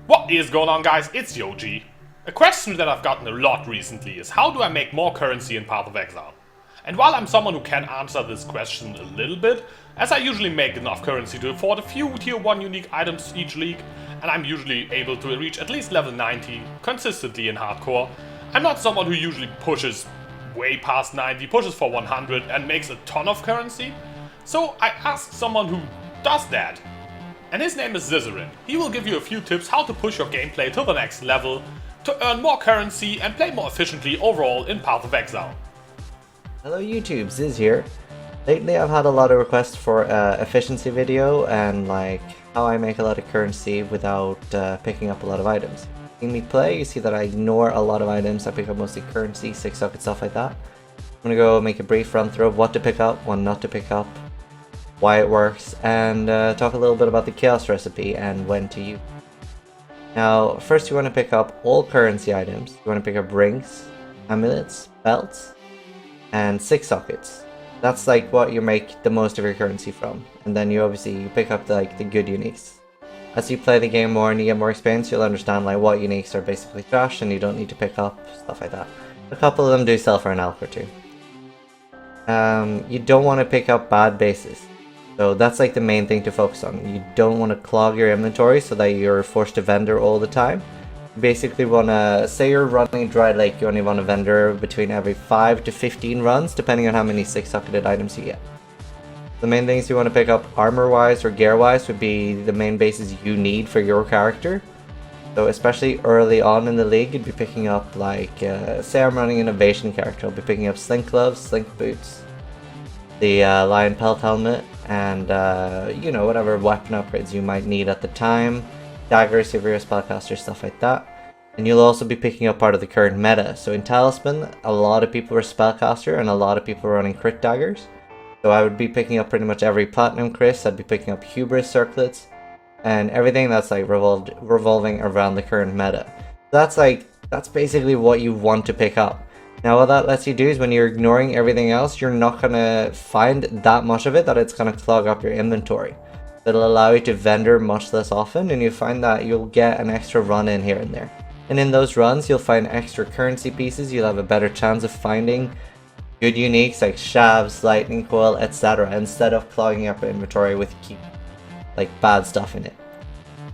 What is going on, guys? It's Yoji. A question that I've gotten a lot recently is how do I make more currency in Path of Exile? And while I'm someone who can answer this question a little bit, as I usually make enough currency to afford a few tier 1 unique items each league, and I'm usually able to reach at least level 90 consistently in hardcore, I'm not someone who usually pushes way past 90, pushes for 100 and makes a ton of currency. So I asked someone who does that. And his name is Zizaran. He will give you a few tips how to push your gameplay to the next level, to earn more currency and play more efficiently overall in Path of Exile. Hello YouTube, Ziz here. Lately I've had a lot of requests for efficiency video and like how I make a lot of currency without picking up a lot of items. In me play, you see that I ignore a lot of items. I pick up mostly currency, 6 socket, stuff like that. I'm gonna go make a brief run through of what to pick up, what not to pick up, why it works, and talk a little bit about the chaos recipe and when to use it. Now, first you want to pick up all currency items. You want to pick up rings, amulets, belts, and 6 sockets. That's like what you make the most of your currency from. And then you pick up the good uniques. As you play the game more and you get more experience, you'll understand like what uniques are basically trash and you don't need to pick up, stuff like that. A couple of them do sell for an alpha or two. You don't want to pick up bad bases. So that's like the main thing to focus on. You don't want to clog your inventory so that you're forced to vendor all the time. You basically want to, say you're running Dry Lake, you only want to vendor between every 5 to 15 runs, depending on how many 6-socketed items you get. The main things you want to pick up armor-wise or gear-wise would be the main bases you need for your character. So especially early on in the league, you'd be picking up like, say I'm running an evasion character, I'll be picking up slink gloves, slink boots, the lion pelt helmet, and you know, whatever weapon upgrades you might need at the time, daggers if you're a spellcaster, stuff like that. And you'll also be picking up part of the current meta. So in Talisman, a lot of people are spellcaster and a lot of people are running crit daggers. So I would be picking up pretty much every platinum crit. I'd be picking up hubris circlets and everything that's like revolving around the current meta. That's basically what you want to pick up. Now what that lets you do is when you're ignoring everything else, you're not going to find that much of it that it's going to clog up your inventory. It'll allow you to vendor much less often, and you find that you'll get an extra run in here and there. And in those runs, you'll find extra currency pieces. You'll have a better chance of finding good uniques like shavs, lightning coil, etc. instead of clogging up your inventory with like bad stuff in it.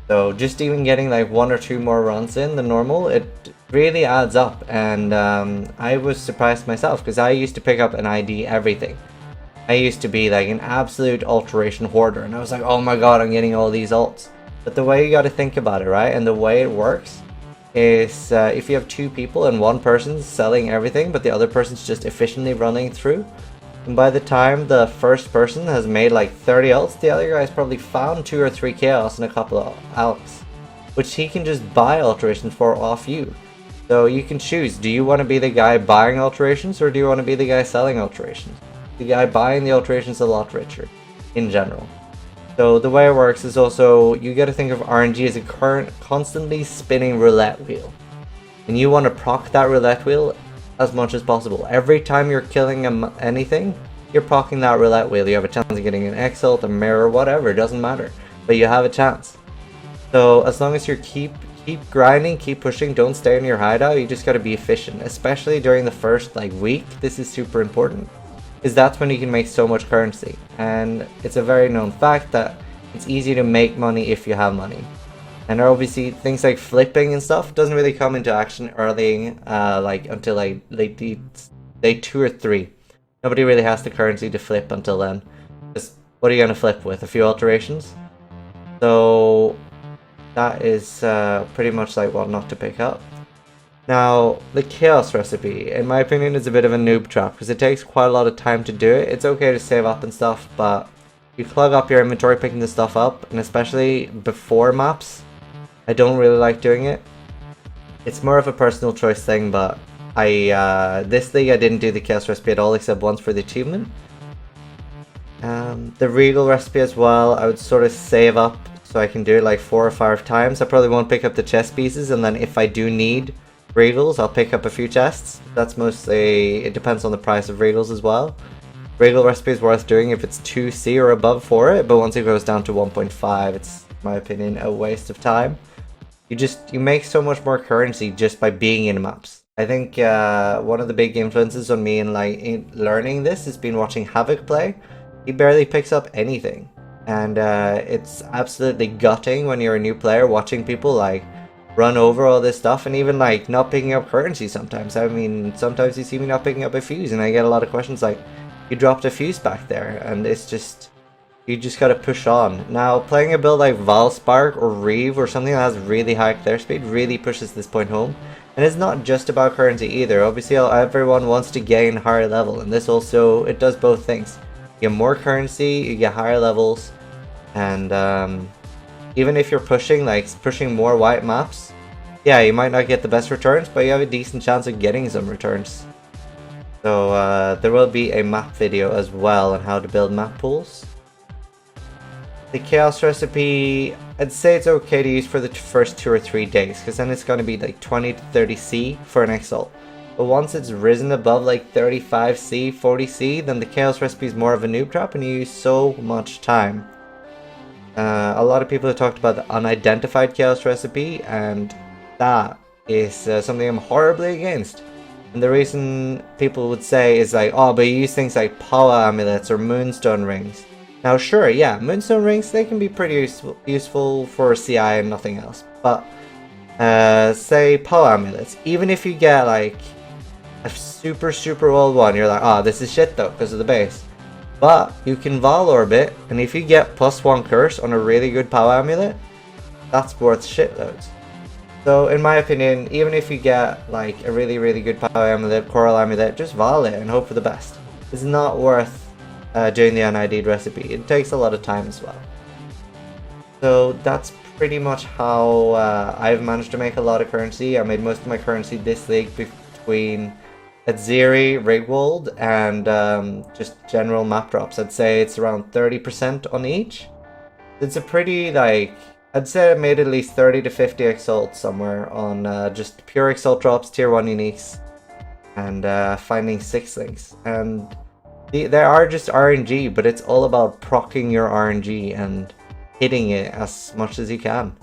So just even getting like 1 or 2 more runs in than normal, it really adds up. And I was surprised myself because I used to pick up an ID everything. I used to be like an absolute alteration hoarder and I was like, oh my god, I'm getting all these alts. But the way you got to think about it, right, and the way it works is if you have 2 people and one person's selling everything but the other person's just efficiently running through, and by the time the first person has made like 30 alts, the other guy's probably found 2 or 3 chaos and a couple of alks, which he can just buy alterations for off you. So you can choose, do you want to be the guy buying alterations or do you want to be the guy selling alterations? The guy buying the alterations is a lot richer in general. So the way it works is also, you got to think of RNG as a constantly spinning roulette wheel. And you want to proc that roulette wheel as much as possible. Every time you're killing anything, you're procking that roulette wheel. You have a chance of getting an exalt, a mirror, whatever, it doesn't matter. But you have a chance. So as long as you keep grinding, keep pushing, don't stay in your hideout, you just got to be efficient. Especially during the first week, this is super important. Because that's when you can make so much currency. And it's a very known fact that it's easy to make money if you have money. And obviously things like flipping and stuff doesn't really come into action early, until late day 2 or 3. Nobody really has the currency to flip until then. Just what are you going to flip with? A few alterations? So that is pretty much like what not to pick up. Now, the chaos recipe, in my opinion, is a bit of a noob trap because it takes quite a lot of time to do it. It's okay to save up and stuff, but you clog up your inventory picking this stuff up, and especially before maps, I don't really like doing it. It's more of a personal choice thing, but this league I didn't do the chaos recipe at all except once for the achievement. The regal recipe as well, I would sort of save up so I can do it like 4 or 5 times. I probably won't pick up the chest pieces, and then if I do need regals, I'll pick up a few chests. That's mostly, it depends on the price of regals as well. Regal recipe is worth doing if it's 2C or above for it, but once it goes down to 1.5, it's, in my opinion, a waste of time. you make so much more currency just by being in maps. I think one of the big influences on me in learning this has been watching Havoc play. He barely picks up anything, and it's absolutely gutting when you're a new player watching people like run over all this stuff and even like not picking up currency sometimes. I mean, sometimes you see me not picking up a fuse and I get a lot of questions like, you dropped a fuse back there, and it's just, you just gotta push on. Now, playing a build like Valspark or Reeve or something that has really high clear speed really pushes this point home. And it's not just about currency either. Obviously, everyone wants to gain higher level, and this also, it does both things. You get more currency, you get higher levels, and even if you're pushing more white maps, yeah, you might not get the best returns, but you have a decent chance of getting some returns. So there will be a map video as well on how to build map pools. The chaos recipe, I'd say it's okay to use for the first 2 or 3 days, because then it's going to be like 20 to 30 C for an exalt. But once it's risen above like 35 C, 40 C, then the chaos recipe is more of a noob trap and you use so much time. A lot of people have talked about the unidentified chaos recipe, and that is something I'm horribly against. And the reason people would say is like, oh, but you use things like power amulets or moonstone rings. Now sure, yeah, moonstone rings, they can be pretty useful for CI and nothing else. But say power amulets, even if you get like a super old one, you're like, oh, this is shit though because of the base. But you can Val Orbit, and if you get +1 curse on a really good power amulet, that's worth shitloads. So in my opinion, even if you get like a really good power amulet, coral amulet, just Val it and hope for the best. It's not worth doing the unID'd recipe. It takes a lot of time as well. So that's pretty much how I've managed to make a lot of currency. I made most of my currency this league between Atziri, Rigwold, and just general map drops. I'd say it's around 30% on each. It's a pretty, like, I'd say I made at least 30 to 50 exalts somewhere on just pure exalt drops, tier 1 uniques, and finding 6-links. And they are just RNG, but it's all about proccing your RNG and hitting it as much as you can.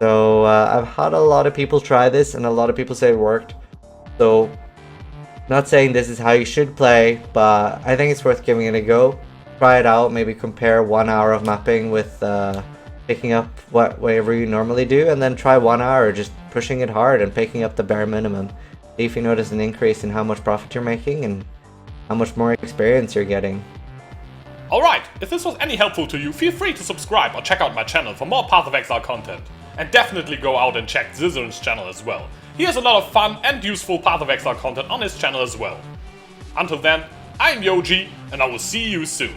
So I've had a lot of people try this, and a lot of people say it worked. So not saying this is how you should play, but I think it's worth giving it a go. Try it out, maybe compare 1 hour of mapping with picking up whatever you normally do, and then try 1 hour just pushing it hard and picking up the bare minimum. See if you notice an increase in how much profit you're making and how much more experience you're getting. Alright, if this was any helpful to you, feel free to subscribe or check out my channel for more Path of Exile content. And definitely go out and check Zizaran's channel as well. He has a lot of fun and useful Path of Exile content on his channel as well. Until then, I'm Yoji, and I will see you soon.